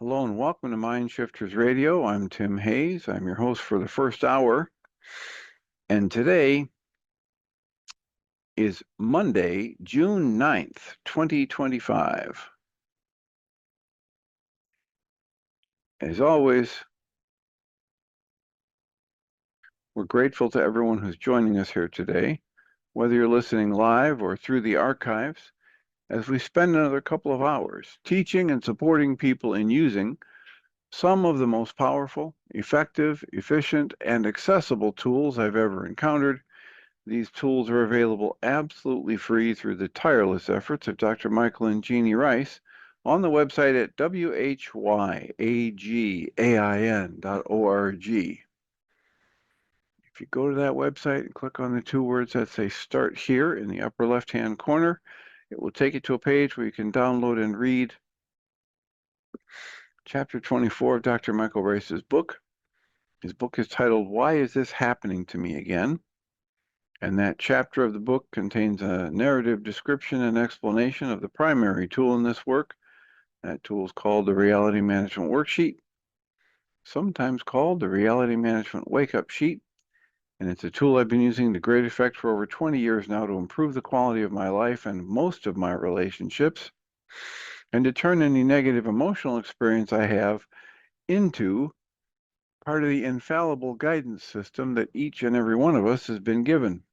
Hello and welcome to Mind Shifters Radio. I'm Tim Hayes. I'm your host for the first hour. And today is Monday, June 9th, 2025. As always, we're grateful to everyone who's joining us here today, whether you're listening live or through the archives, as we spend another couple of hours teaching and supporting people in using some of the most powerful, effective, efficient, and accessible tools I've ever encountered. These tools are available absolutely free through the tireless efforts of Dr. Michael and Jeannie Rice on the website at whyagain.org. If you go to that website and click on the two words that say Start Here in the upper left-hand corner, it will take you to a page where you can download and read Chapter 24 of Dr. Michael Rice's book. His book is titled, Why Is This Happening to Me Again? And that chapter of the book contains a narrative description and explanation of the primary tool in this work. That tool is called the Reality Management Worksheet, sometimes called the Reality Management Wake-Up Sheet. And it's a tool I've been using to great effect for over 20 years now to improve the quality of my life and most of my relationships, and to turn any negative emotional experience I have into part of the infallible guidance system that each and every one of us has been given.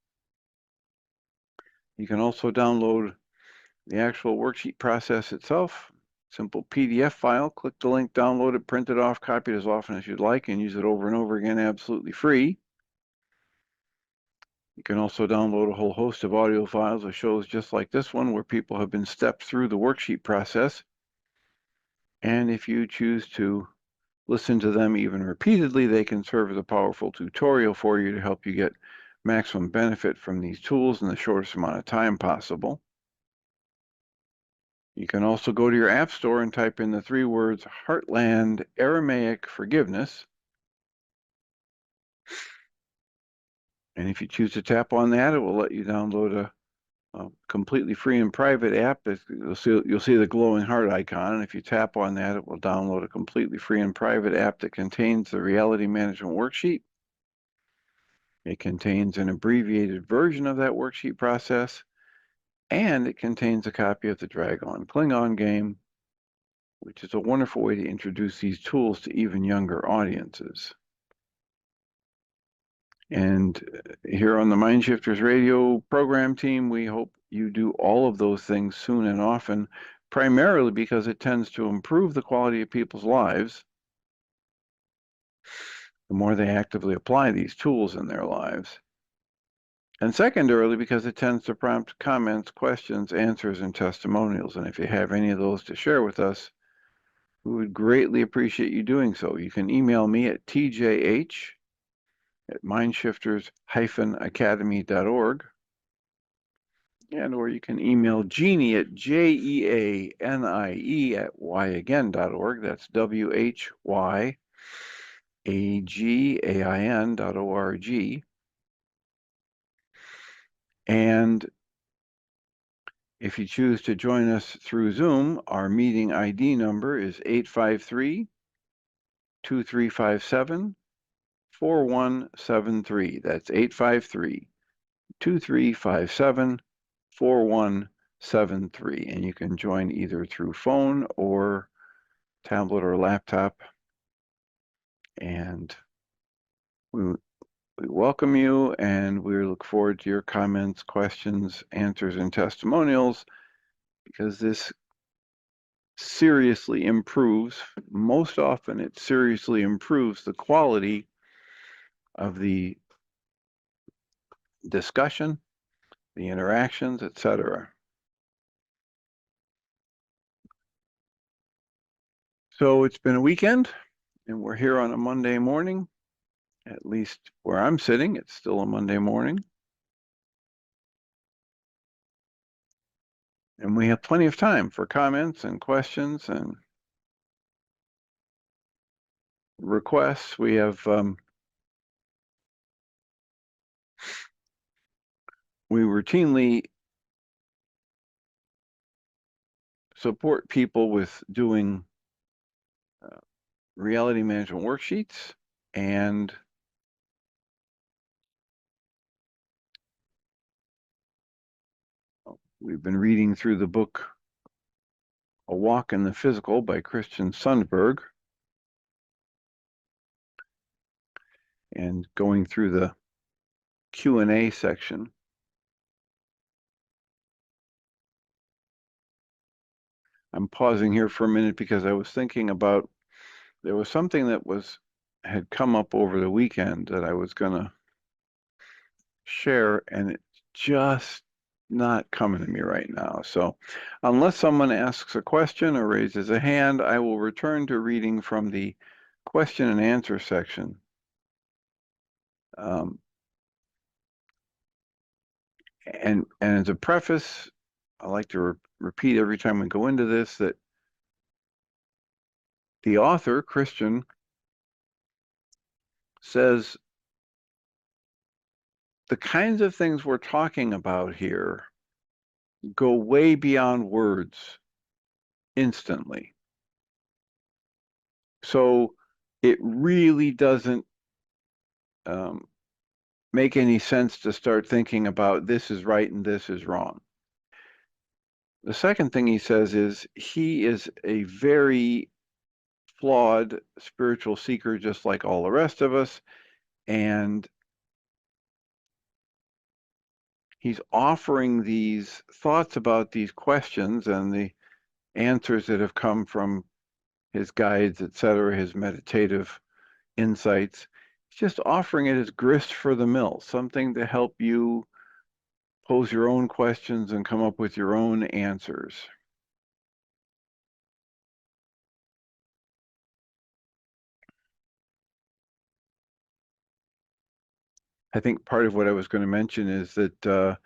You can also download the actual worksheet process itself, simple PDF file. Click the link, download it, print it off, copy it as often as you'd like, and use it over and over again absolutely free. You can also download a whole host of audio files of shows just like this one where people have been stepped through the worksheet process. And if you choose to listen to them even repeatedly, they can serve as a powerful tutorial for you to help you get maximum benefit from these tools in the shortest amount of time possible. You can also go to your app store and type in the three words Heartland Aramaic Forgiveness. And if you choose to tap on that, it will let you download a completely free and private app. You'll see the glowing heart icon. And if you tap on that, it will download a completely free and private app that contains the Reality Management Worksheet. It contains an abbreviated version of that worksheet process, and it contains a copy of the Dragon Klingon game, which is a wonderful way to introduce these tools to even younger audiences. And here on the Mind Shifters Radio program team, we hope you do all of those things soon and often, primarily because it tends to improve the quality of people's lives the more they actively apply these tools in their lives. And secondarily, because it tends to prompt comments, questions, answers, and testimonials. And if you have any of those to share with us, we would greatly appreciate you doing so. You can email me at tjh@mindshifters-academy.org, or you can email Jeannie at jeanie@whyagain.org. That's whyagain.org. And if you choose to join us through Zoom, our meeting ID number is 853-2357-4173. That's 853-2357-4173. And you can join either through phone or tablet or laptop. And we welcome you, and we look forward to your comments, questions, answers, and testimonials, because this seriously improves, most often it seriously improves the quality of the discussion, the interactions, etc. So it's been a weekend, and we're here on a Monday morning. At least where I'm sitting, it's still a Monday morning. And we have plenty of time for comments and questions and requests. We have we routinely support people with doing reality management worksheets, and we've been reading through the book A Walk in the Physical by Christian Sundberg, and going through the Q&A section. I'm pausing here for a minute because I was thinking about, there was something that had come up over the weekend that I was going to share, and it's just not coming to me right now. So unless someone asks a question or raises a hand, I will return to reading from the question and answer section. And as a preface, I like to repeat every time we go into this that the author, Christian, says the kinds of things we're talking about here go way beyond words instantly. So it really doesn't make any sense to start thinking about this is right and this is wrong. The second thing he says is he is a very flawed spiritual seeker, just like all the rest of us, and he's offering these thoughts about these questions and the answers that have come from his guides, etc., his meditative insights. He's just offering it as grist for the mill, something to help you pose your own questions and come up with your own answers. I think part of what I was going to mention is that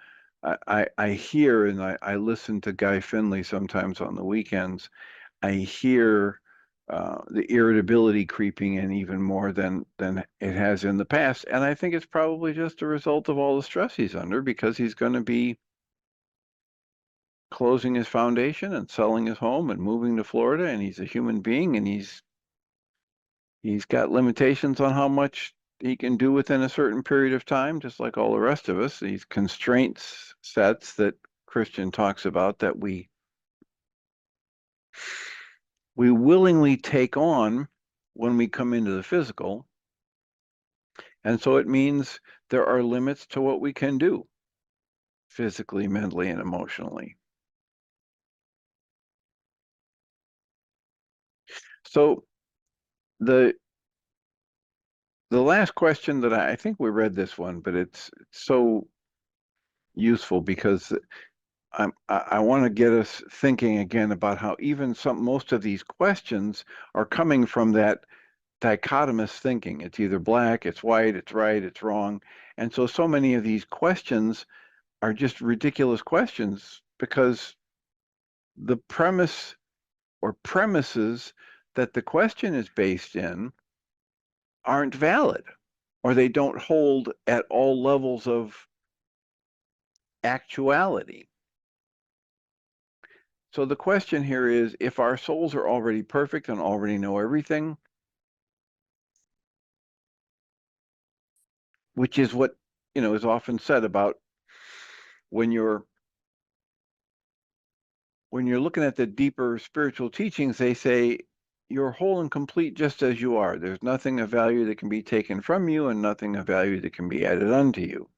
I hear, and I listen to Guy Finley sometimes on the weekends. I hear the irritability creeping in even more than it has in the past, and I think it's probably just a result of all the stress he's under, because he's going to be closing his foundation and selling his home and moving to Florida, and he's a human being, and he's got limitations on how much he can do within a certain period of time, just like all the rest of us. These constraints sets that Christian talks about that we willingly take on when we come into the physical. And so it means there are limits to what we can do physically, mentally, and emotionally. So the last question that I think we read this one, but it's so useful because I want to get us thinking again about how even most of these questions are coming from that dichotomous thinking. It's either black, it's white, it's right, it's wrong. And so many of these questions are just ridiculous questions because the premise or premises that the question is based in aren't valid, or they don't hold at all levels of actuality. So the question here is, if our souls are already perfect and already know everything, which is what, is often said about when you're looking at the deeper spiritual teachings, they say you're whole and complete just as you are. There's nothing of value that can be taken from you and nothing of value that can be added unto you.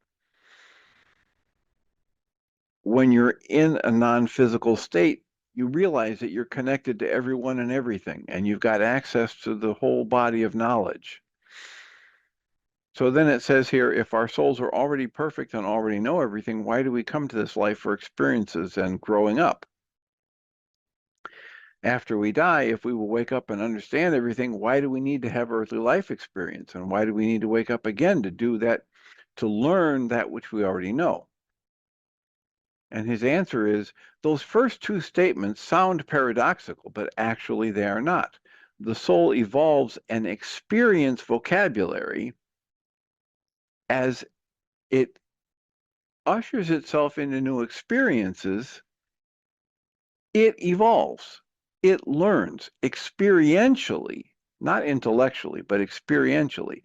When you're in a non-physical state, you realize that you're connected to everyone and everything, and you've got access to the whole body of knowledge. So then it says here, if our souls are already perfect and already know everything, why do we come to this life for experiences and growing up? After we die, if we will wake up and understand everything, why do we need to have earthly life experience? And why do we need to wake up again to do that, to learn that which we already know? And his answer is, those first two statements sound paradoxical, but actually they are not. The soul evolves an experience vocabulary as it ushers itself into new experiences. It evolves. It learns experientially not intellectually, but experientially.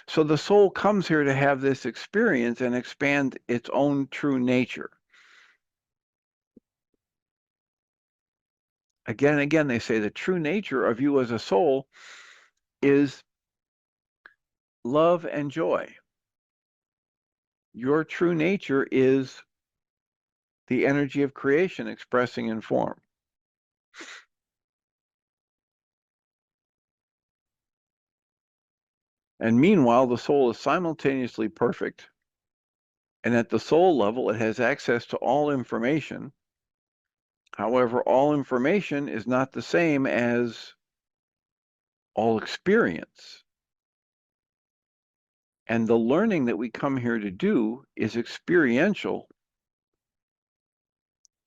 So the soul comes here to have this experience and expand its own true nature. Again and again, they say the true nature of you as a soul is love and joy. Your true nature is the energy of creation expressing in form. And meanwhile, the soul is simultaneously perfect. And at the soul level, it has access to all information. However, all information is not the same as all experience. And the learning that we come here to do is experiential,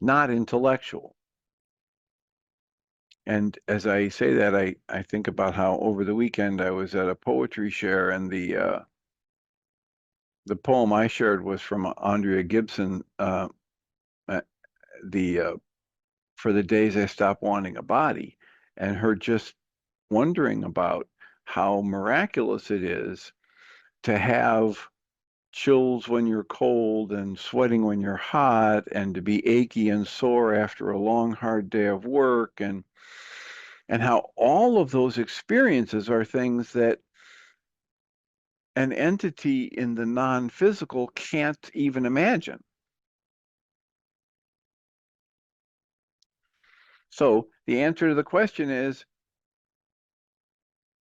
not intellectual. And as I say that, I think about how over the weekend I was at a poetry share, and the poem I shared was from Andrea Gibson, the For the Days I Stopped Wanting a Body, and her just wondering about how miraculous it is to have chills when you're cold and sweating when you're hot, and to be achy and sore after a long, hard day of work, and how all of those experiences are things that an entity in the non-physical can't even imagine. So the answer to the question is,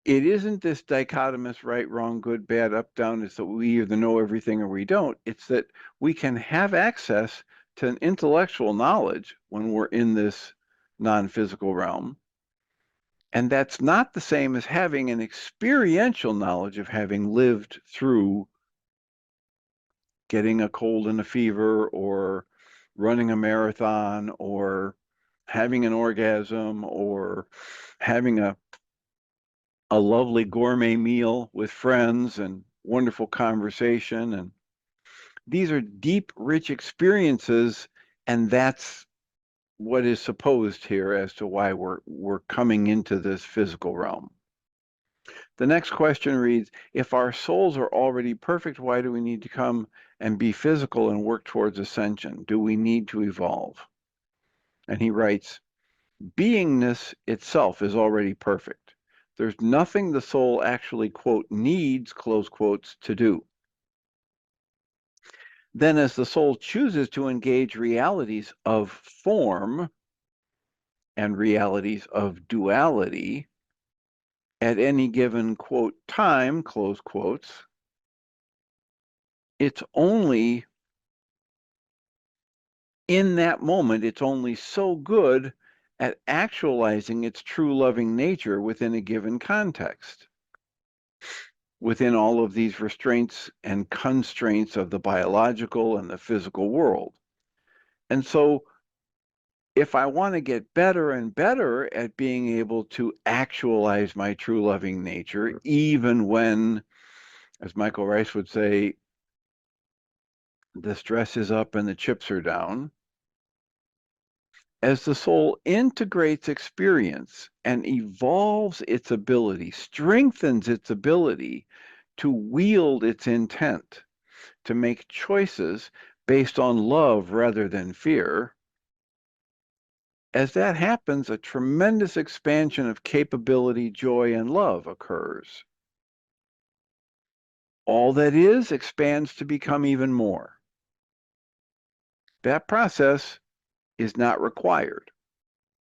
it isn't this dichotomous right, wrong, good, bad, up, down. It's that we either know everything or we don't. It's that we can have access to an intellectual knowledge when we're in this non-physical realm. And that's not the same as having an experiential knowledge of having lived through getting a cold and a fever, or running a marathon, or having an orgasm, or having a lovely gourmet meal with friends and wonderful conversation. And these are deep, rich experiences, and that's what is supposed here as to why we're coming into this physical realm. The next question reads, if our souls are already perfect, why do we need to come and be physical and work towards ascension? Do we need to evolve? And he writes, beingness itself is already perfect. There's nothing the soul actually, quote, needs, close quotes, to do. Then as the soul chooses to engage realities of form and realities of duality at any given, quote, time, close quotes, it's only in that moment, it's only so good at actualizing its true loving nature within a given context, within all of these restraints and constraints of the biological and the physical world. And so if I want to get better and better at being able to actualize my true loving nature, even when, as Michael Rice would say, the stress is up and the chips are down, as the soul integrates experience and evolves its ability, strengthens its ability to wield its intent, to make choices based on love rather than fear, as that happens, a tremendous expansion of capability, joy, and love occurs. All that is expands to become even more. That process is not required.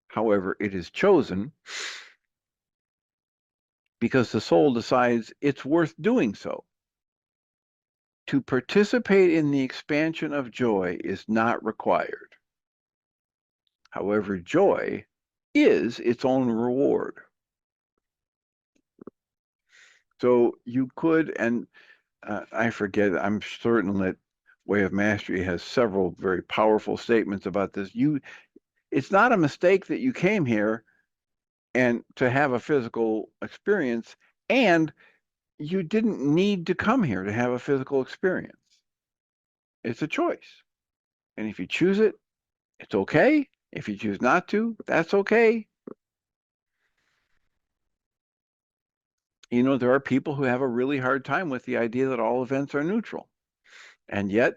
However, it is chosen because the soul decides it's worth doing so. To participate in the expansion of joy is not required. However, joy is its own reward. So you could, and I forget, I'm certain that Way of Mastery has several very powerful statements about this. It's not a mistake that you came here and to have a physical experience, and you didn't need to come here to have a physical experience. It's a choice. And if you choose it, it's okay. If you choose not to, that's okay. You know, there are people who have a really hard time with the idea that all events are neutral. And yet,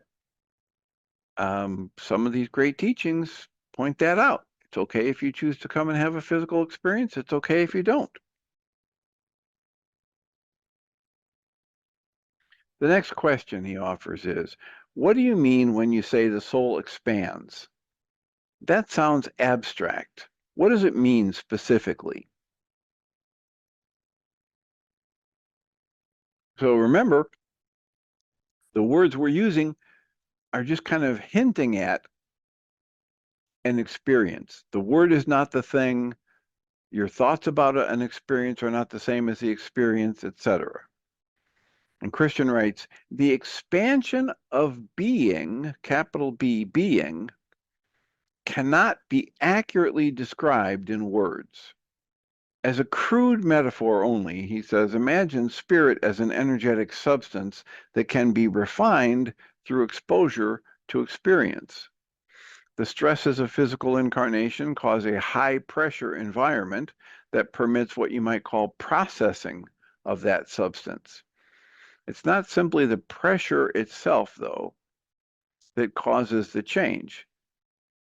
some of these great teachings point that out. It's okay if you choose to come and have a physical experience. It's okay if you don't. The next question he offers is, what do you mean when you say the soul expands? That sounds abstract. What does it mean specifically? So remember, the words we're using are just kind of hinting at an experience. The word is not the thing. Your thoughts about an experience are not the same as the experience, etc. And Christian writes, the expansion of being, capital B, being, cannot be accurately described in words. As a crude metaphor only, he says, imagine spirit as an energetic substance that can be refined through exposure to experience. The stresses of physical incarnation cause a high pressure environment that permits what you might call processing of that substance. It's not simply the pressure itself, though, that causes the change.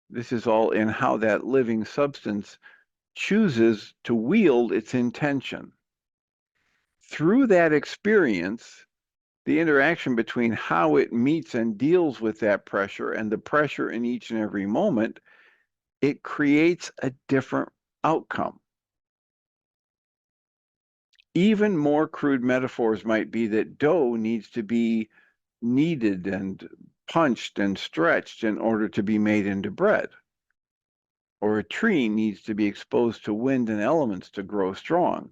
This is all in how that living substance chooses to wield its intention. Through that experience, the interaction between how it meets and deals with that pressure and the pressure in each and every moment, it creates a different outcome. Even more crude metaphors might be that dough needs to be kneaded and punched and stretched in order to be made into bread. Or a tree needs to be exposed to wind and elements to grow strong.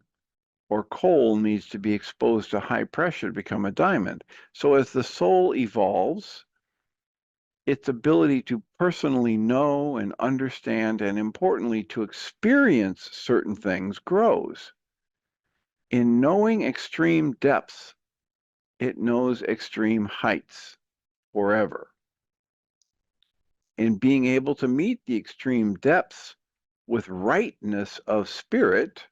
Or coal needs to be exposed to high pressure to become a diamond. So as the soul evolves, its ability to personally know and understand, and importantly, to experience certain things grows. In knowing extreme depths, it knows extreme heights forever. In being able to meet the extreme depths with rightness of spirit,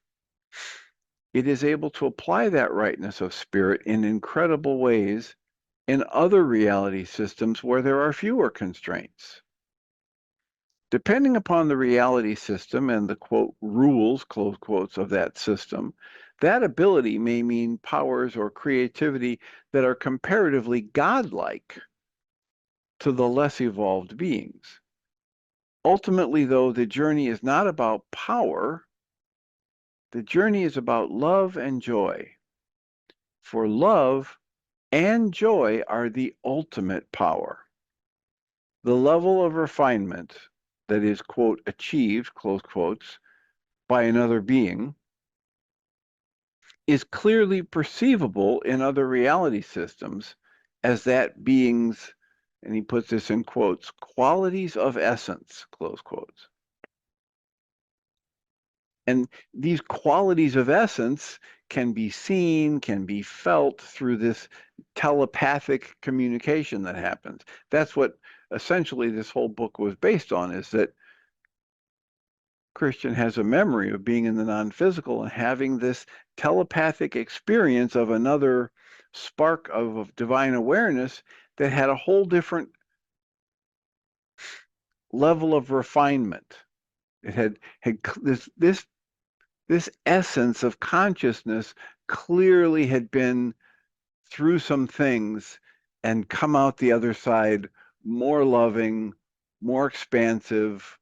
it is able to apply that rightness of spirit in incredible ways in other reality systems where there are fewer constraints. Depending upon the reality system and the quote rules, close quotes, of that system, that ability may mean powers or creativity that are comparatively godlike to the less evolved beings. Ultimately, though, the journey is not about power. The journey is about love and joy. For love and joy are the ultimate power. The level of refinement that is, quote, achieved, close quotes, by another being is clearly perceivable in other reality systems as that being's, and he puts this in quotes, qualities of essence, close quotes. And these qualities of essence can be seen, can be felt through this telepathic communication that happens. That's what essentially this whole book was based on, is that Christian has a memory of being in the non-physical and having this telepathic experience of another spark of divine awareness that had a whole different level of refinement. It had this essence of consciousness clearly had been through some things and come out the other side more loving, more expansive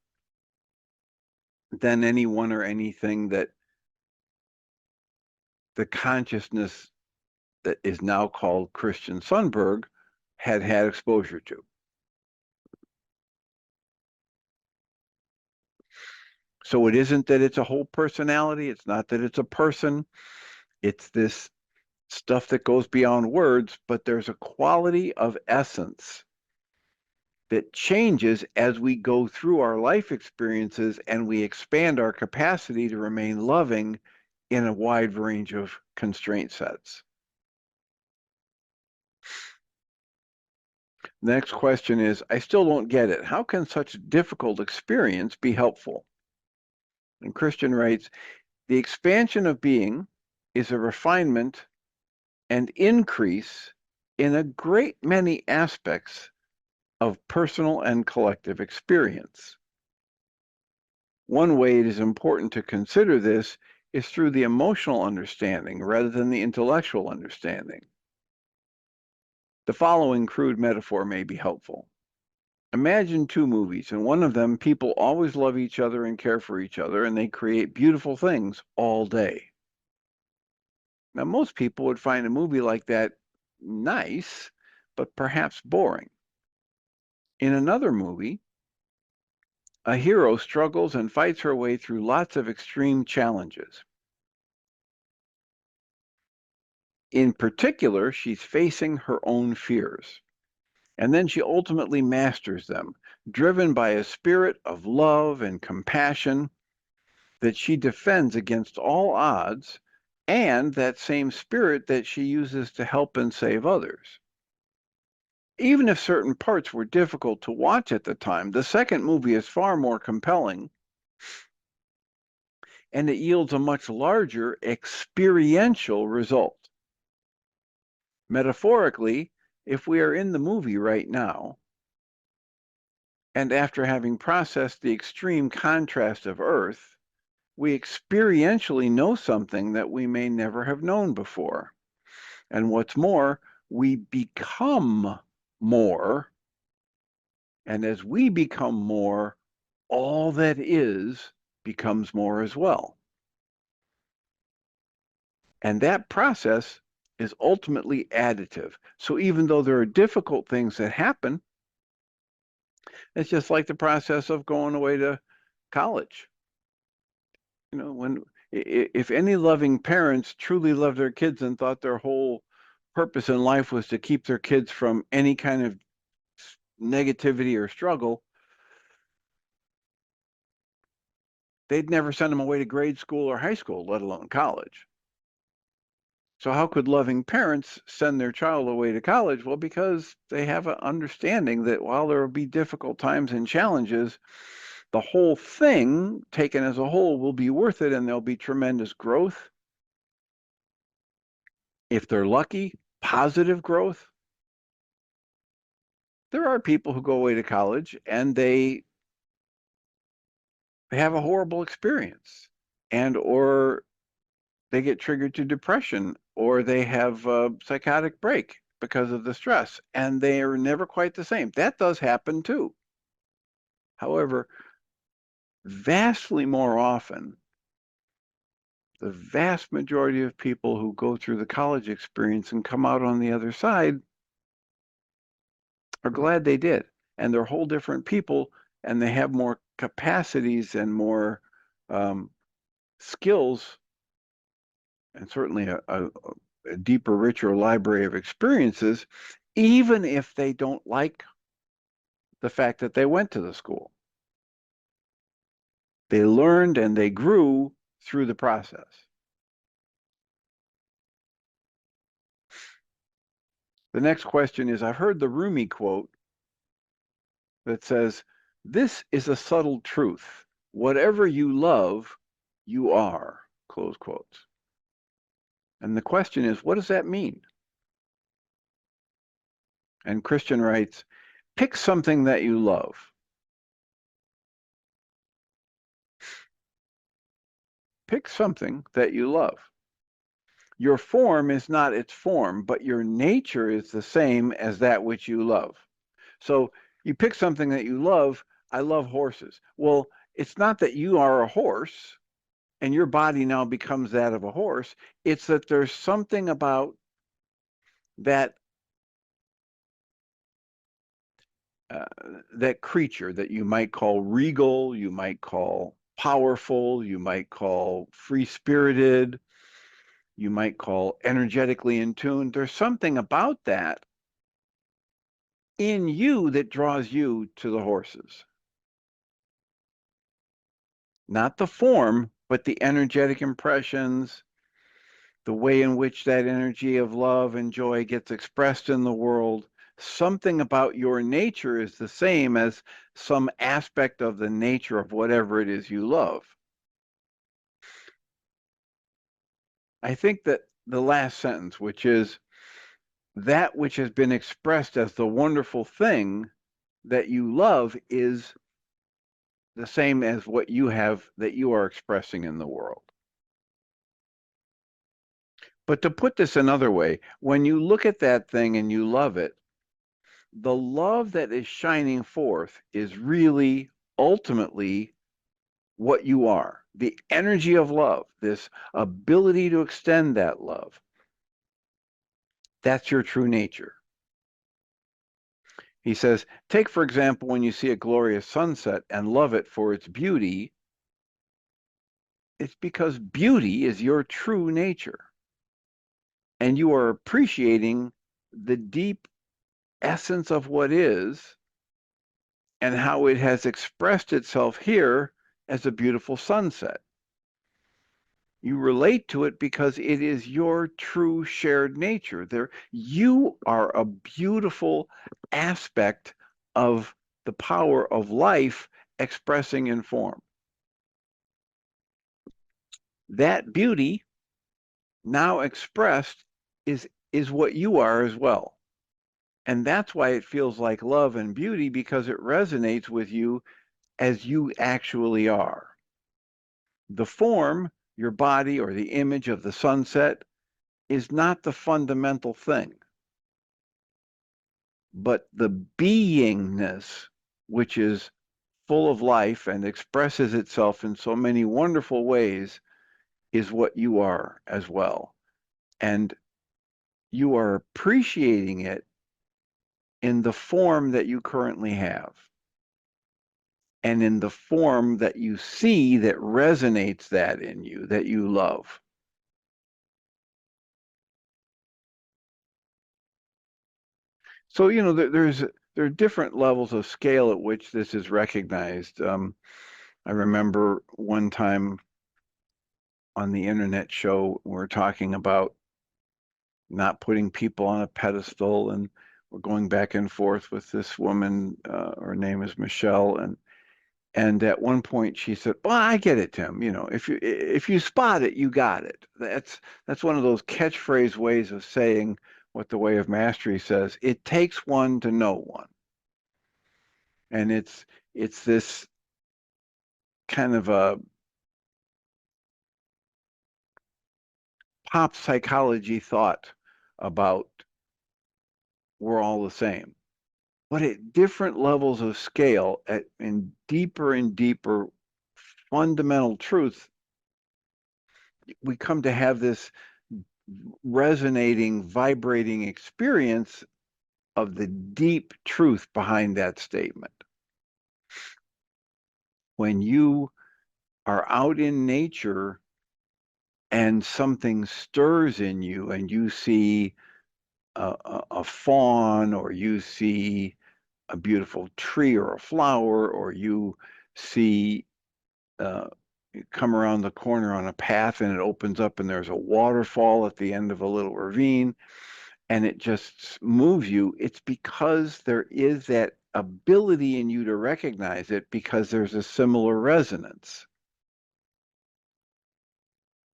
than anyone or anything that the consciousness that is now called Christian Sundberg had had exposure to. So it isn't that it's a whole personality. It's not that it's a person. It's this stuff that goes beyond words, but there's a quality of essence that changes as we go through our life experiences and we expand our capacity to remain loving in a wide range of constraint sets. The next question is, I still don't get it. How can such difficult experience be helpful? And Christian writes, the expansion of being is a refinement and increase in a great many aspects of personal and collective experience. One way it is important to consider this is through the emotional understanding rather than the intellectual understanding. The following crude metaphor may be helpful. Imagine two movies. In one of them, people always love each other and care for each other, and they create beautiful things all day. Now, most people would find a movie like that nice, but perhaps boring. In another movie, a hero struggles and fights her way through lots of extreme challenges. In particular, she's facing her own fears. And then she ultimately masters them, driven by a spirit of love and compassion that she defends against all odds, and that same spirit that she uses to help and save others. Even if certain parts were difficult to watch at the time, the second movie is far more compelling, and it yields a much larger experiential result. Metaphorically, if we are in the movie right now, and after having processed the extreme contrast of Earth, we experientially know something that we may never have known before. And what's more, we become more. And as we become more, all that is becomes more as well. And that process is ultimately additive. So even though there are difficult things that happen, it's just like the process of going away to college. You know, if any loving parents truly loved their kids and thought their whole purpose in life was to keep their kids from any kind of negativity or struggle, they'd never send them away to grade school or high school, let alone college. So how could loving parents send their child away to college? Well, because they have an understanding that while there will be difficult times and challenges, the whole thing, taken as a whole, will be worth it, and there'll be tremendous growth. If they're lucky, positive growth. There are people who go away to college and they have a horrible experience, and or they get triggered to depression, or they have a psychotic break because of the stress, and they are never quite the same. That does happen too. However, vastly more often, the vast majority of people who go through the college experience and come out on the other side are glad they did. And they're whole different people, and they have more capacities and more skills, and certainly a deeper, richer library of experiences, even if they don't like the fact that they went to the school. They learned and they grew through the process. The next question is, I've heard the Rumi quote that says, "This is a subtle truth. Whatever you love, you are," close quotes. And the question is, what does that mean? And Christian writes, pick something that you love. Pick something that you love. Your form is not its form, but your nature is the same as that which you love. So you pick something that you love. I love horses. Well, it's not that you are a horse and your body now becomes that of a horse. It's that there's something about that that creature that you might call regal, you might call powerful, you might call free-spirited, you might call energetically in tune. There's something about that in you that draws you to the horses. Not the form, but the energetic impressions, the way in which that energy of love and joy gets expressed in the world. Something about your nature is the same as some aspect of the nature of whatever it is you love. I think that the last sentence, which is that which has been expressed as the wonderful thing that you love, is the same as what you have that you are expressing in the world. But to put this another way, when you look at that thing and you love it, the love that is shining forth is really ultimately what you are. The energy of love, this ability to extend that love, that's your true nature. He says, take, for example, when you see a glorious sunset and love it for its beauty, it's because beauty is your true nature. And you are appreciating the deep essence of what is and how it has expressed itself here as a beautiful sunset. You relate to it because it is your true shared nature. You are a beautiful aspect of the power of life expressing in form. That beauty, now expressed, is what you are as well. And that's why it feels like love and beauty, because it resonates with you as you actually are. The form, your body, or the image of the sunset is not the fundamental thing, but the beingness, which is full of life and expresses itself in so many wonderful ways, is what you are as well. And you are appreciating it in the form that you currently have and in the form that you see that resonates that in you, that you love. So, there are different levels of scale at which this is recognized. I remember one time on the internet show, we were talking about not putting people on a pedestal, and we're going back and forth with this woman. Her name is Michelle, and at one point she said, "Well, I get it, Tim. If you spot it, you got it." That's one of those catchphrase ways of saying what the Way of Mastery says. It takes one to know one, and it's this kind of a pop psychology thought about we're all the same. But at different levels of scale, in deeper and deeper fundamental truth, we come to have this resonating, vibrating experience of the deep truth behind that statement. When you are out in nature and something stirs in you and you see a fawn, or you see a beautiful tree or a flower, or you see you come around the corner on a path and it opens up and there's a waterfall at the end of a little ravine, and it just moves you, it's because there is that ability in you to recognize it, because there's a similar resonance.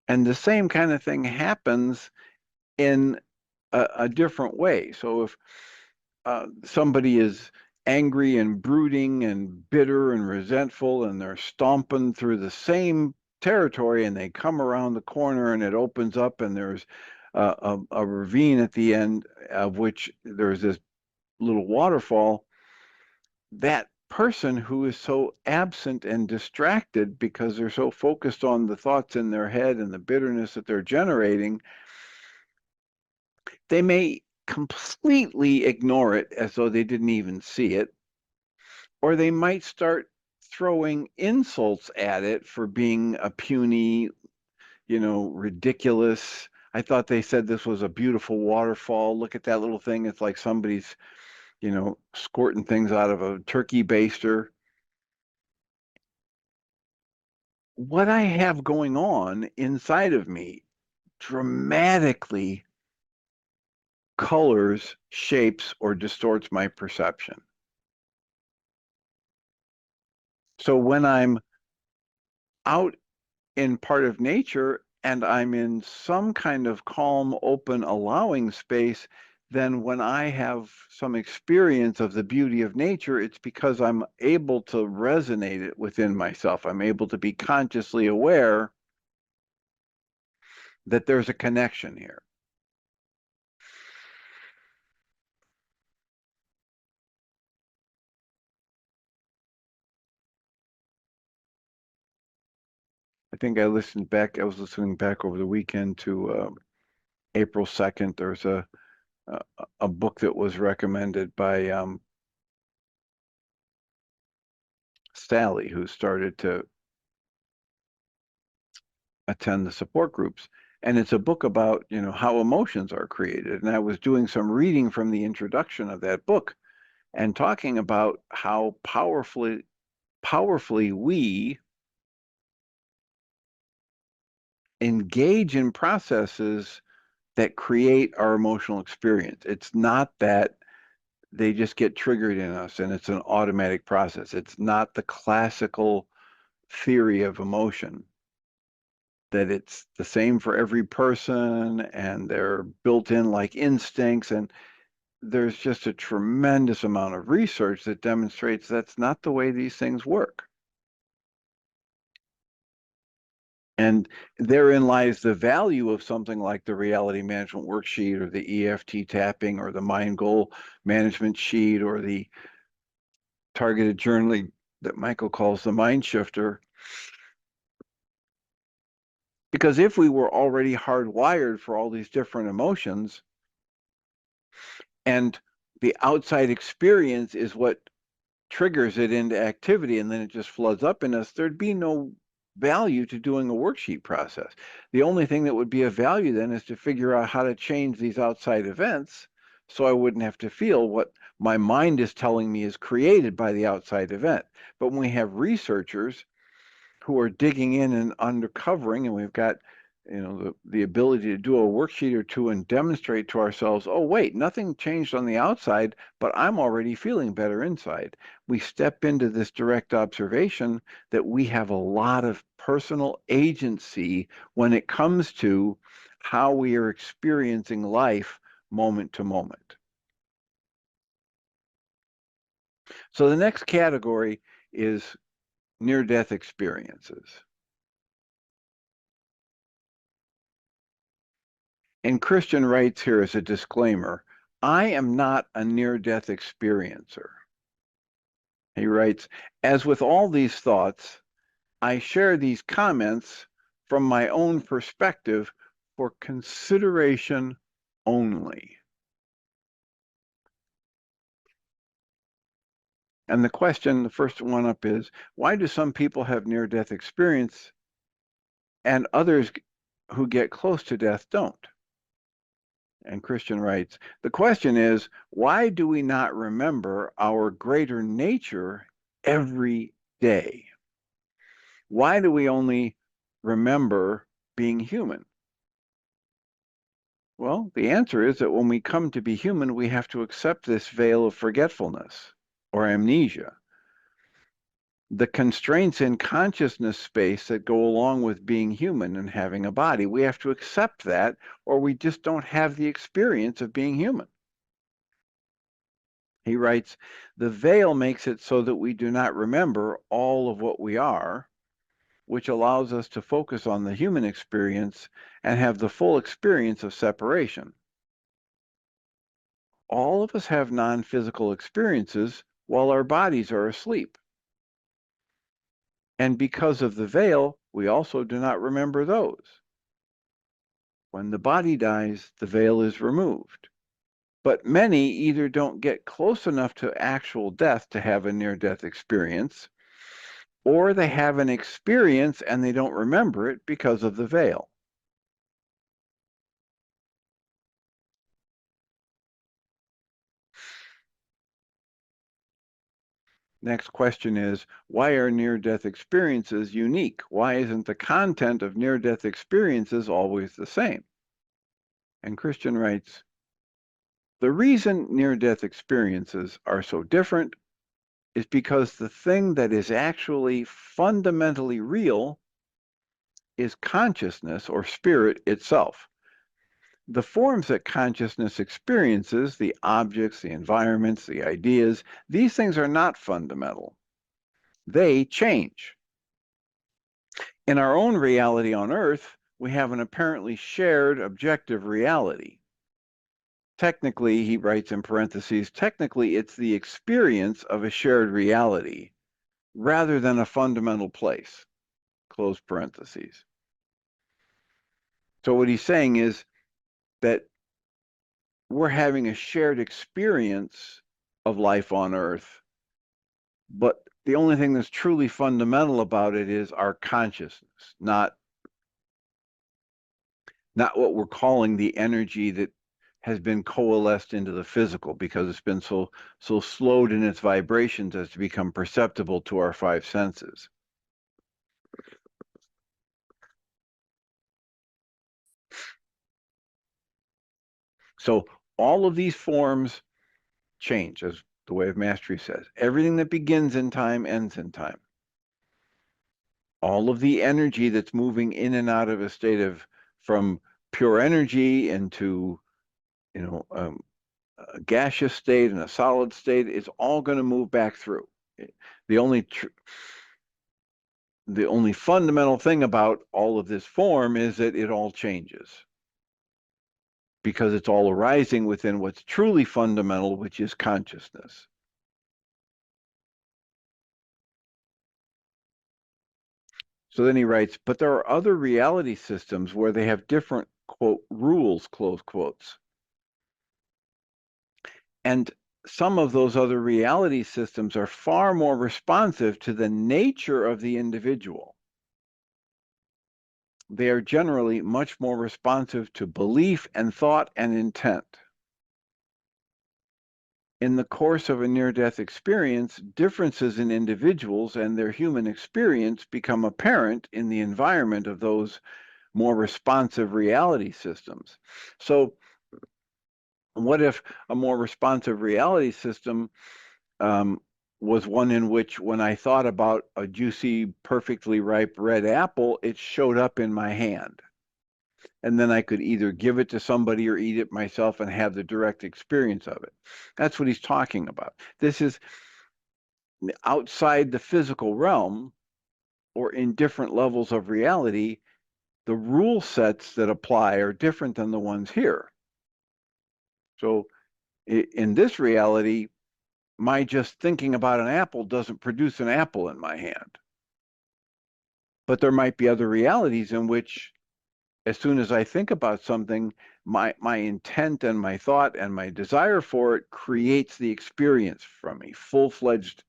And the same kind of thing happens in a different way. So if somebody is angry and brooding and bitter and resentful, and they're stomping through the same territory, and they come around the corner and it opens up and there's a ravine at the end of which there's this little waterfall, that person who is so absent and distracted because they're so focused on the thoughts in their head and the bitterness that they're generating, they may completely ignore it as though they didn't even see it, or they might start throwing insults at it for being a puny, ridiculous. I thought they said this was a beautiful waterfall. Look at that little thing. It's like somebody's, squirting things out of a turkey baster. What I have going on inside of me dramatically colors, shapes, or distorts my perception. So when I'm out in part of nature and I'm in some kind of calm, open, allowing space, then when I have some experience of the beauty of nature, it's because I'm able to resonate it within myself. I'm able to be consciously aware that there's a connection here. I think I was listening back over the weekend to April 2nd. There's a book that was recommended by Sally, who started to attend the support groups. And it's a book about, how emotions are created. And I was doing some reading from the introduction of that book and talking about how powerfully we engage in processes that create our emotional experience. It's not that they just get triggered in us and it's an automatic process. It's not the classical theory of emotion, that it's the same for every person and they're built in like instincts. And there's just a tremendous amount of research that demonstrates that's not the way these things work. And therein lies the value of something like the reality management worksheet or the EFT tapping or the mind goal management sheet or the targeted journaling that Michael calls the mind shifter. Because if we were already hardwired for all these different emotions and the outside experience is what triggers it into activity and then it just floods up in us, there'd be no value to doing a worksheet process. The only thing that would be of value then is to figure out how to change these outside events so I wouldn't have to feel what my mind is telling me is created by the outside event. But when we have researchers who are digging in and uncovering, and we've got the ability to do a worksheet or two and demonstrate to ourselves, oh wait, nothing changed on the outside, but I'm already feeling better inside. We step into this direct observation that we have a lot of personal agency when it comes to how we are experiencing life moment to moment. So the next category is near-death experiences. And Christian writes here as a disclaimer, I am not a near-death experiencer. He writes, as with all these thoughts, I share these comments from my own perspective for consideration only. And the first one up is, why do some people have near-death experience and others who get close to death don't? And Christian writes, the question is, why do we not remember our greater nature every day? Why do we only remember being human? Well, the answer is that when we come to be human, we have to accept this veil of forgetfulness or amnesia. The constraints in consciousness space that go along with being human and having a body. We have to accept that, or we just don't have the experience of being human. He writes, the veil makes it so that we do not remember all of what we are, which allows us to focus on the human experience and have the full experience of separation. All of us have non-physical experiences while our bodies are asleep. And because of the veil, we also do not remember those. When the body dies, the veil is removed. But many either don't get close enough to actual death to have a near-death experience, or they have an experience and they don't remember it because of the veil. Next question is, why are near-death experiences unique? Why isn't the content of near-death experiences always the same? And Christian writes, the reason near-death experiences are so different is because the thing that is actually fundamentally real is consciousness or spirit itself. The forms that consciousness experiences, the objects, the environments, the ideas, these things are not fundamental. They change. In our own reality on Earth, we have an apparently shared objective reality. Technically, he writes in parentheses, technically it's the experience of a shared reality rather than a fundamental place, close parentheses. So what he's saying is that we're having a shared experience of life on Earth, but the only thing that's truly fundamental about it is our consciousness, not what we're calling the energy that has been coalesced into the physical, because it's been so slowed in its vibrations as to become perceptible to our five senses. So all of these forms change, as the Way of Mastery says. Everything that begins in time ends in time. All of the energy that's moving in and out of a state of, from pure energy into, a gaseous state and a solid state, is all going to move back through. The only fundamental thing about all of this form is that it all changes, because it's all arising within what's truly fundamental, which is consciousness. So then he writes, but there are other reality systems where they have different, quote, rules, close quotes. And some of those other reality systems are far more responsive to the nature of the individual. They are generally much more responsive to belief and thought and intent. In the course of a near-death experience, differences in individuals and their human experience become apparent in the environment of those more responsive reality systems. So what if a more responsive reality system was one in which, when I thought about a juicy, perfectly ripe red apple, it showed up in my hand? And then I could either give it to somebody or eat it myself and have the direct experience of it. That's what he's talking about. This is outside the physical realm, or in different levels of reality. The rule sets that apply are different than the ones here. So in this reality, my just thinking about an apple doesn't produce an apple in my hand. But there might be other realities in which, as soon as I think about something, my intent and my thought and my desire for it creates the experience from me, full-fledged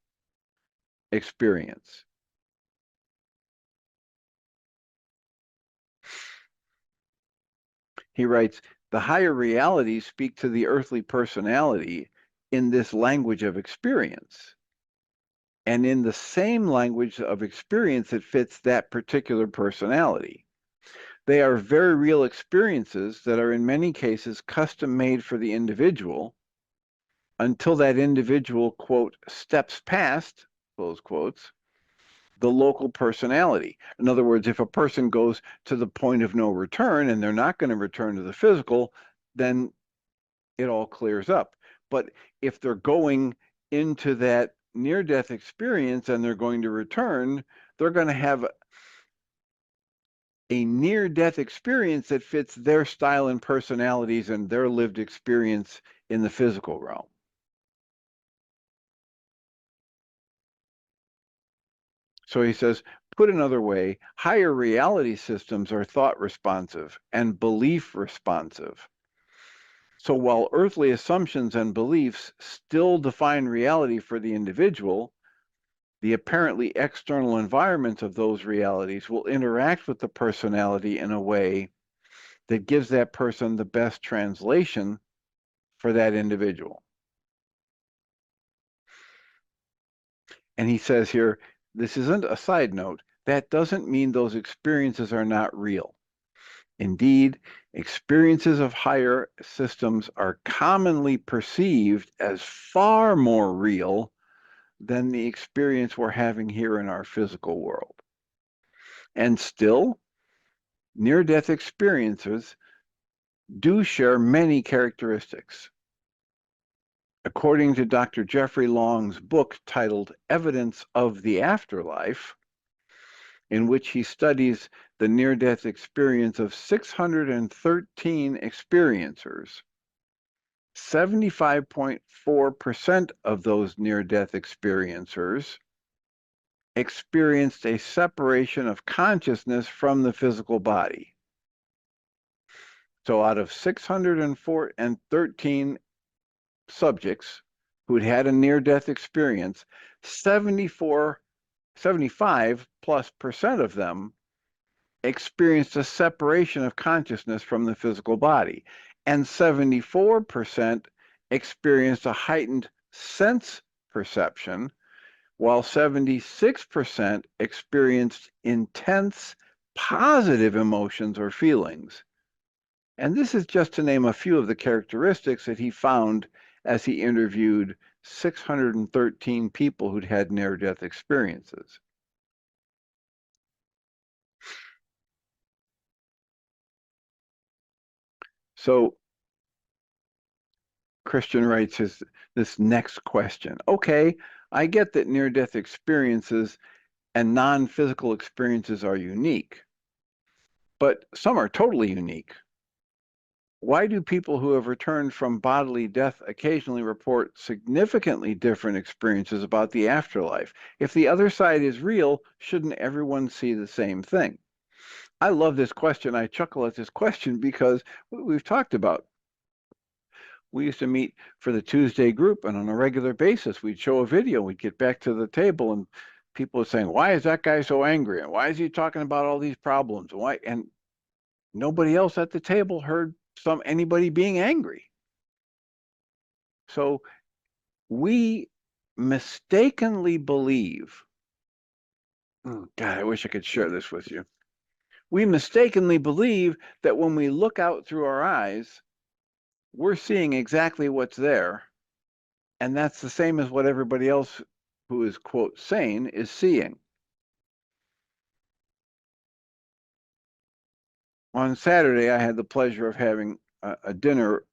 experience. He writes, the higher realities speak to the earthly personality in this language of experience, and in the same language of experience that fits that particular personality. They are very real experiences that are in many cases custom made for the individual, until that individual, quote, steps past, close quotes, the local personality. In other words, if a person goes to the point of no return and they're not going to return to the physical, then it all clears up. But if they're going into that near-death experience and they're going to return, they're going to have a near-death experience that fits their style and personalities and their lived experience in the physical realm. So he says, put another way, higher reality systems are thought responsive and belief responsive. So while earthly assumptions and beliefs still define reality for the individual, the apparently external environment of those realities will interact with the personality in a way that gives that person the best translation for that individual. And he says here, this isn't a side note. That doesn't mean those experiences are not real. Indeed, experiences of higher systems are commonly perceived as far more real than the experience we're having here in our physical world. And still, near-death experiences do share many characteristics. According to Dr. Jeffrey Long's book titled Evidence of the Afterlife, in which he studies the near-death experience of 613 experiencers, 75.4% of those near-death experiencers experienced a separation of consciousness from the physical body. So out of 613 subjects who'd had a near-death experience, 75+ % of them experienced a separation of consciousness from the physical body, and 74% experienced a heightened sense perception, while 76% experienced intense positive emotions or feelings. And this is just to name a few of the characteristics that he found as he interviewed 613 people who'd had near-death experiences. So Christian writes this next question. Okay, I get that near-death experiences and non-physical experiences are unique, but some are totally unique. Why do people who have returned from bodily death occasionally report significantly different experiences about the afterlife? If the other side is real, shouldn't everyone see the same thing? I love this question. I chuckle at this question because we've talked about. We used to meet for the Tuesday group, and on a regular basis, we'd show a video. We'd get back to the table, and people were saying, "Why is that guy so angry? And why is he talking about all these problems? Why?" And nobody else at the table heard anybody being angry. So we mistakenly believe. God, I wish I could share this with you. We mistakenly believe that when we look out through our eyes, we're seeing exactly what's there. And that's the same as what everybody else who is, quote, sane is seeing. On Saturday, I had the pleasure of having a dinner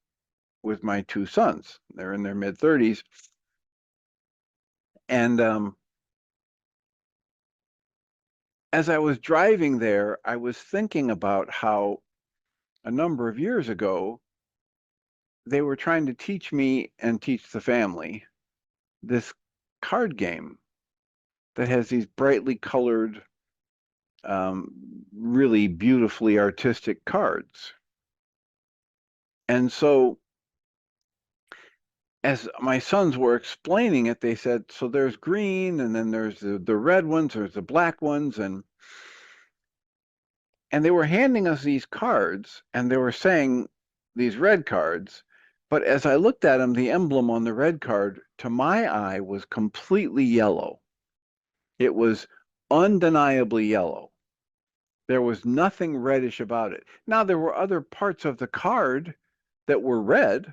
with my two sons. They're in their mid-30s. And as I was driving there, I was thinking about how a number of years ago, they were trying to teach me and teach the family this card game that has these brightly colored, really beautifully artistic cards. And so as my sons were explaining it, they said, so there's green, and then there's the red ones, there's the black ones, and they were handing us these cards, and they were saying these red cards, but as I looked at them, the emblem on the red card, to my eye, was completely yellow. It was undeniably yellow. There was nothing reddish about it. Now, there were other parts of the card that were red,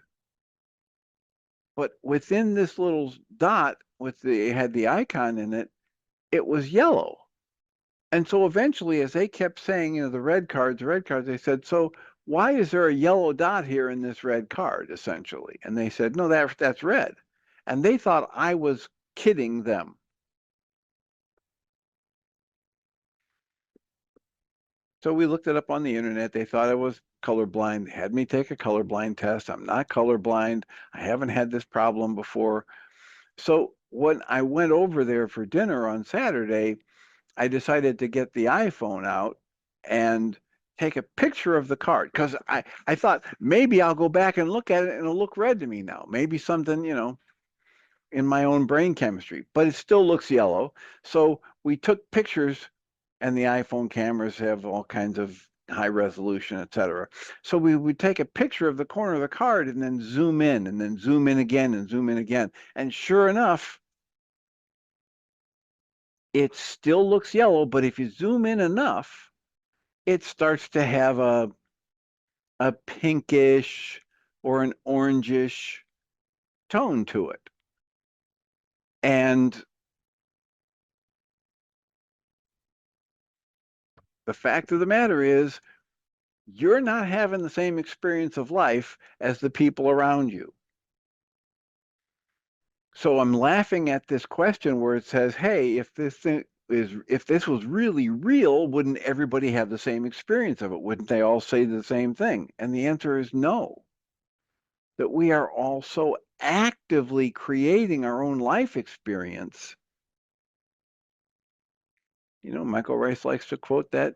but within this little dot, it had the icon in it, it was yellow. And so eventually, as they kept saying, the red cards, they said, so why is there a yellow dot here in this red card, essentially? And they said, no, that's red. And they thought I was kidding them. So we looked it up on the internet. They thought I was colorblind. They had me take a colorblind test. I'm not colorblind. I haven't had this problem before. So when I went over there for dinner on Saturday, I decided to get the iPhone out and take a picture of the card because I thought maybe I'll go back and look at it and it'll look red to me now. Maybe something, in my own brain chemistry, but it still looks yellow. So we took pictures, and the iPhone cameras have all kinds of high resolution, etc. So we would take a picture of the corner of the card and then zoom in, and then zoom in again, and zoom in again. And sure enough, it still looks yellow, but if you zoom in enough, it starts to have a pinkish or an orangish tone to it. And the fact of the matter is, you're not having the same experience of life as the people around you. So I'm laughing at this question where it says, hey, if this was really real, wouldn't everybody have the same experience of it? Wouldn't they all say the same thing? And the answer is no. That we are also actively creating our own life experience. You know, Michael Rice likes to quote that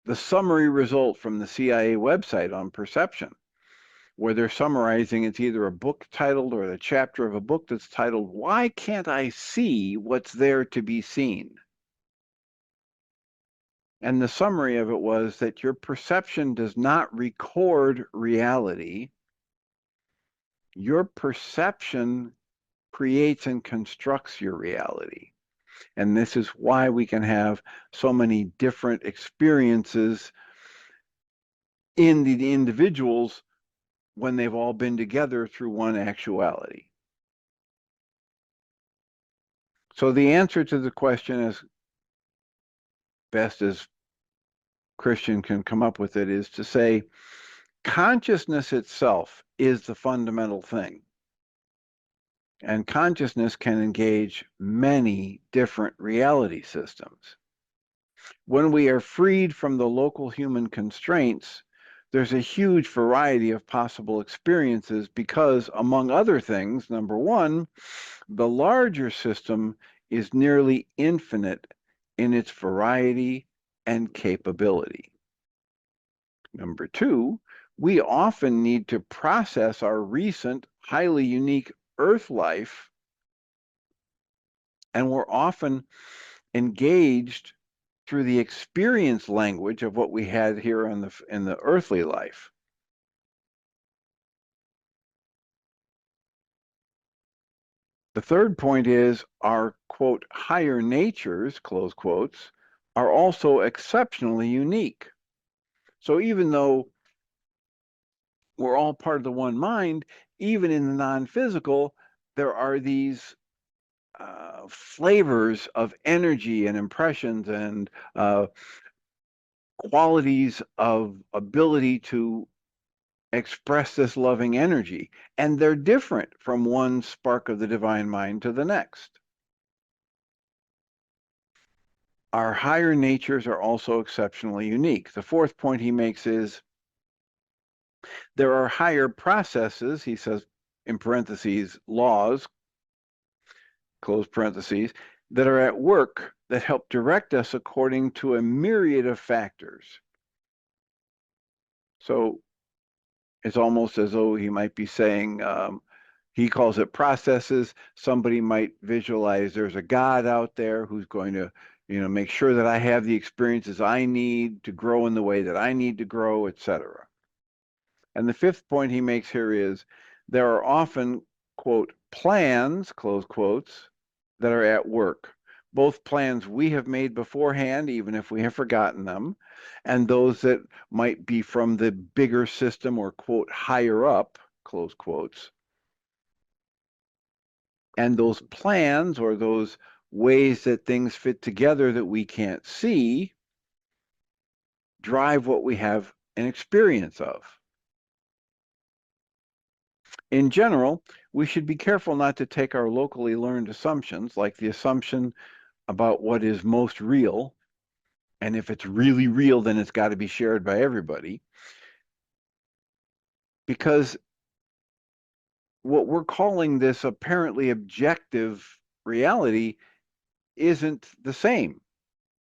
the summary result from the CIA website on perception, where they're summarizing it's either a book titled or the chapter of a book that's titled, Why Can't I See What's There to Be Seen? And the summary of it was that your perception does not record reality. Your perception creates and constructs your reality. And this is why we can have so many different experiences in the individuals when they've all been together through one actuality. So the answer to the question, as best as Christian can come up with it, is to say consciousness itself is the fundamental thing. And consciousness can engage many different reality systems. When we are freed from the local human constraints, there's a huge variety of possible experiences because, among other things, number one, the larger system is nearly infinite in its variety and capability. Number two, we often need to process our recent, highly unique Earth life, and we're often engaged through the experience language of what we had here in the earthly life. The third point is our, quote, higher natures, close quotes, are also exceptionally unique. So even though we're all part of the one mind, even in the non-physical, there are these flavors of energy and impressions and qualities of ability to express this loving energy. And they're different from one spark of the divine mind to the next. Our higher natures are also exceptionally unique. The fourth point he makes is there are higher processes, he says in parentheses, laws, close parentheses, that are at work that help direct us according to a myriad of factors. So it's almost as though he might be saying, he calls it processes. Somebody might visualize there's a God out there who's going to, make sure that I have the experiences I need to grow in the way that I need to grow, etc. And the fifth point he makes here is there are often, quote, plans, close quotes, that are at work. Both plans we have made beforehand, even if we have forgotten them, and those that might be from the bigger system or, quote, higher up, close quotes. And those plans or those ways that things fit together that we can't see drive what we have an experience of. In general, we should be careful not to take our locally learned assumptions, like the assumption about what is most real, and if it's really real, then it's got to be shared by everybody, because what we're calling this apparently objective reality isn't the same.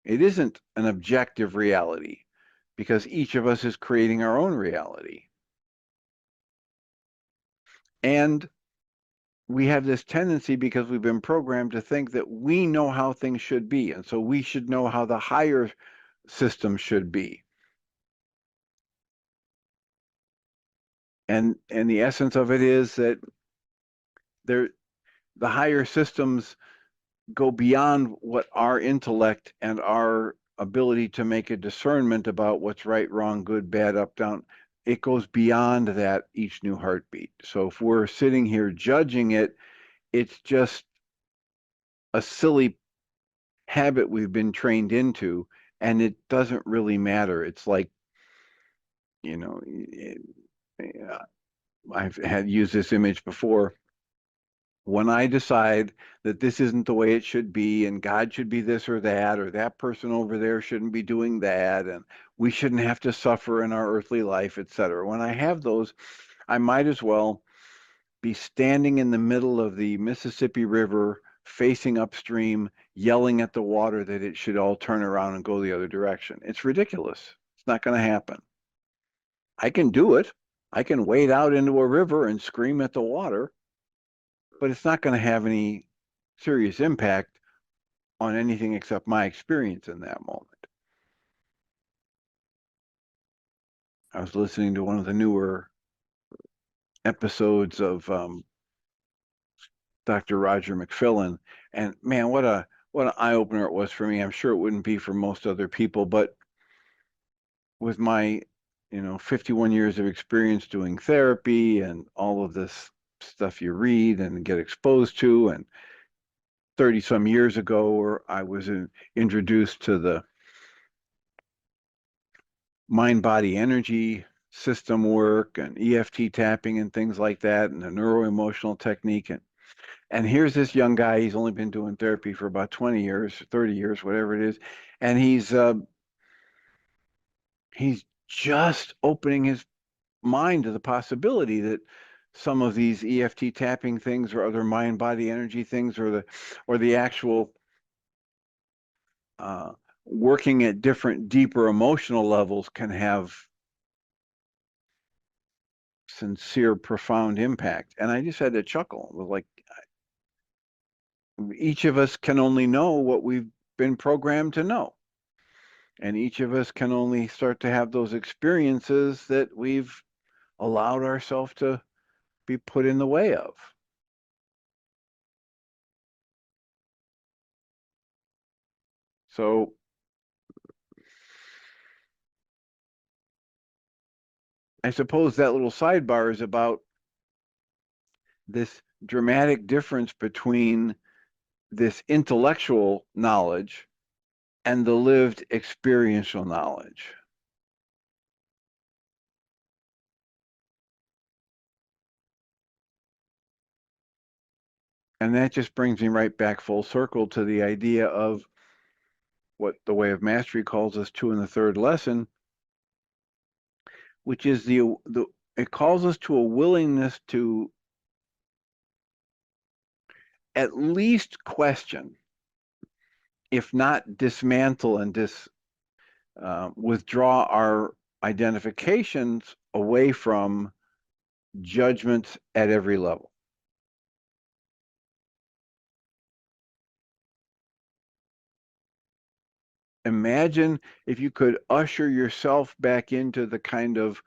It isn't an objective reality because each of us is creating our own reality. And we have this tendency because we've been programmed to think that we know how things should be. And so we should know how the higher system should be. And the essence of it is that the higher systems go beyond what our intellect and our ability to make a discernment about what's right, wrong, good, bad, up, down. It goes beyond that each new heartbeat. So if we're sitting here judging it, it's just a silly habit we've been trained into, and it doesn't really matter. It's like, I've had used this image before. When I decide that this isn't the way it should be, and God should be this or that person over there shouldn't be doing that, and we shouldn't have to suffer in our earthly life, etc. When I have those, I might as well be standing in the middle of the Mississippi River, facing upstream, yelling at the water that it should all turn around and go the other direction. It's ridiculous. It's not going to happen. I can do it. I can wade out into a river and scream at the water, but it's not going to have any serious impact on anything except my experience in that moment. I was listening to one of the newer episodes of Dr. Roger McFillin, and man, what an eye opener it was for me. I'm sure it wouldn't be for most other people, but with my 51 years of experience doing therapy and all of this stuff you read and get exposed to, and 30 some years ago where I was introduced to the mind body energy system work and EFT tapping and things like that, and the neuro emotional technique. And here's this young guy, he's only been doing therapy for about 20 years, 30 years, whatever it is. And he's just opening his mind to the possibility that some of these EFT tapping things or other mind body energy things or the actual working at different deeper emotional levels can have sincere, profound impact. And I just had to chuckle. It was like, each of us can only know what we've been programmed to know. And each of us can only start to have those experiences that we've allowed ourselves to be put in the way of. So I suppose that little sidebar is about this dramatic difference between this intellectual knowledge and the lived experiential knowledge. And that just brings me right back full circle to the idea of what the Way of Mastery calls us to in the third lesson, which is it calls us to a willingness to at least question, if not dismantle and withdraw our identifications away from judgments at every level. Imagine if you could usher yourself back into the kind of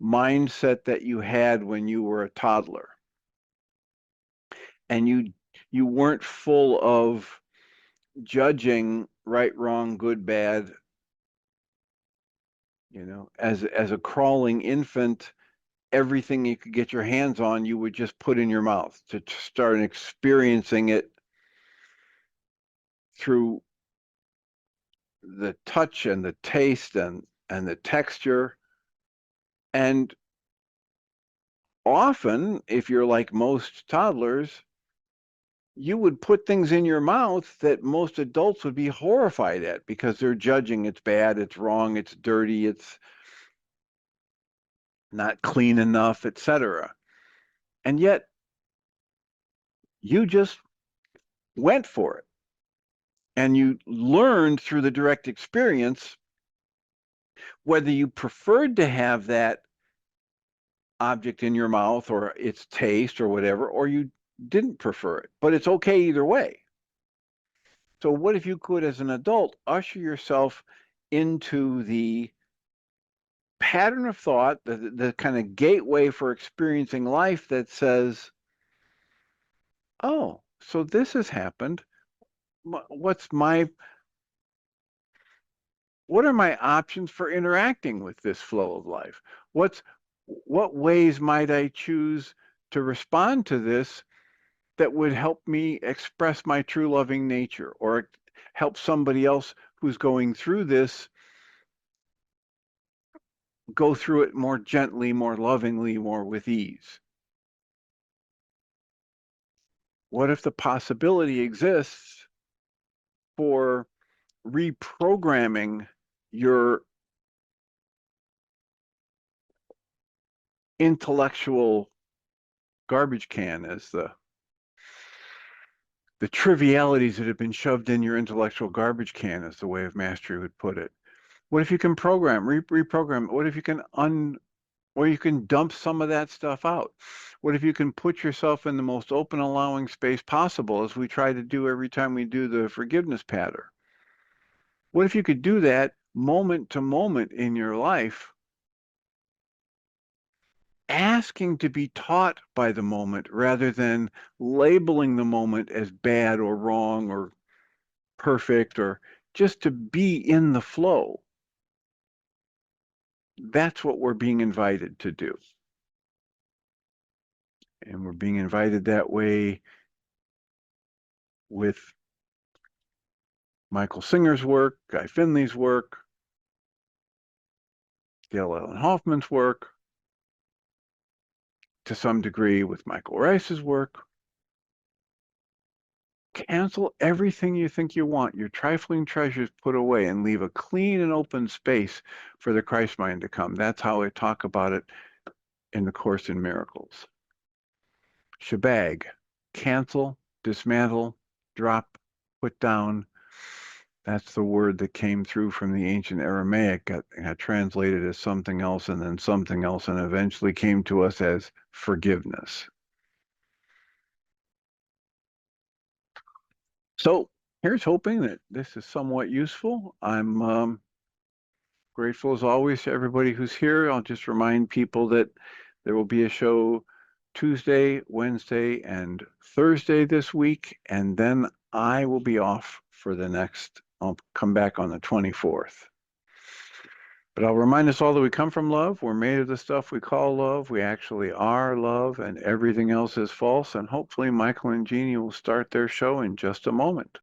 mindset that you had when you were a toddler, and you weren't full of judging right, wrong, good, bad. As a crawling infant, everything you could get your hands on, you would just put in your mouth to start experiencing it through the touch and the taste and the texture. And often, if you're like most toddlers, you would put things in your mouth that most adults would be horrified at because they're judging it's bad, it's wrong, it's dirty, it's not clean enough, etc. And yet you just went for it. And you learned through the direct experience whether you preferred to have that object in your mouth or its taste or whatever, or you didn't prefer it. But it's okay either way. So what if you could, as an adult, usher yourself into the pattern of thought, the kind of gateway for experiencing life that says, oh, so this has happened. What are my options for interacting with this flow of life? What ways might I choose to respond to this that would help me express my true loving nature or help somebody else who's going through this go through it more gently, more lovingly, more with ease? What if the possibility exists for reprogramming your intellectual garbage can, as the trivialities that have been shoved in your intellectual garbage can, as the way of mastery would put it? What if you can reprogram? What if you can or you can dump some of that stuff out? What if you can put yourself in the most open, allowing space possible, as we try to do every time we do the forgiveness pattern? What if you could do that moment to moment in your life, asking to be taught by the moment rather than labeling the moment as bad or wrong or perfect, or just to be in the flow? That's what we're being invited to do. And we're being invited that way with Michael Singer's work, Guy Finley's work, Gail Ellen Hoffman's work, to some degree with Michael Rice's work. Cancel everything you think you want, your trifling treasures put away, and leave a clean and open space for the Christ mind to come. That's how I talk about it in the Course in Miracles. Shebag, cancel, dismantle, drop, put down. That's the word that came through from the ancient Aramaic, got translated as something else and then something else, and eventually came to us as forgiveness. So here's hoping that this is somewhat useful. I'm grateful as always to everybody who's here. I'll just remind people that there will be a show Tuesday, Wednesday, and Thursday this week, and then I will be off for the next, I'll come back on the 24th. But I'll remind us all that we come from love. We're made of the stuff we call love. We actually are love, and everything else is false. And hopefully Michael and Jeannie will start their show in just a moment.